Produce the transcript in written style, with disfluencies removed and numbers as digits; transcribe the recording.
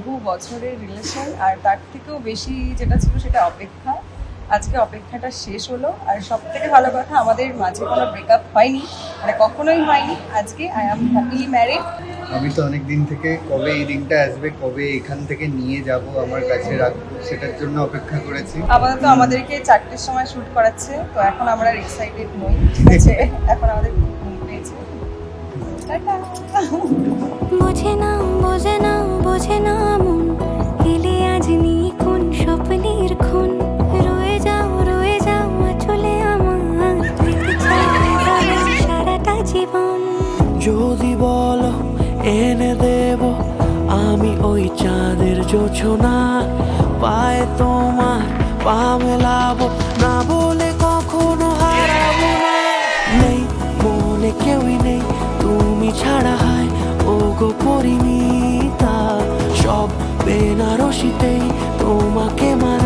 বহু বছরের রিলেশন, আর তার থেকেও বেশি যেটা ছিল সেটা অপেক্ষা। আজকে অপেক্ষাটা শেষ হলো, আর সব থেকে ভালো কথা আমাদের মাঝে কোনো ব্রেকআপ হয়নি, মানে কখনোই হয়নি। আজকে আই অ্যাম হ্যাপিলি ম্যারিড। আমি তো অনেক দিন থেকে কবে এই দিনটা আসবে, কবে এখান থেকে নিয়ে যাব আমার কাছে রাখবো, সেটার জন্য অপেক্ষা করেছি। আপাতত আমাদেরকে 4টের সময় শুট করাচ্ছে, তো এখন আমরা এক্সাইটেড নই, ঠিক আছে? এখন আমাদের খুব ঘুম পেয়েছে। টাটা। বোঝে না বোঝে না বোঝে না মন এলে আজ নিখুন স্বপ্নের খুন রয়ে যাও চলে আমার পেতে চাই ভালো সারাটা জীবন। যদি বলো এনে দেব আমি ওই চাঁদের জোছনা, পায়ে তোমার পা মেলাবো, না বলে কখনো হারাবো না। নেই মনে কেউই নেই তুমি ছাড়া, হায় ও গো পরিণীতা, সব বেনারসিতেই তোমাকে মালা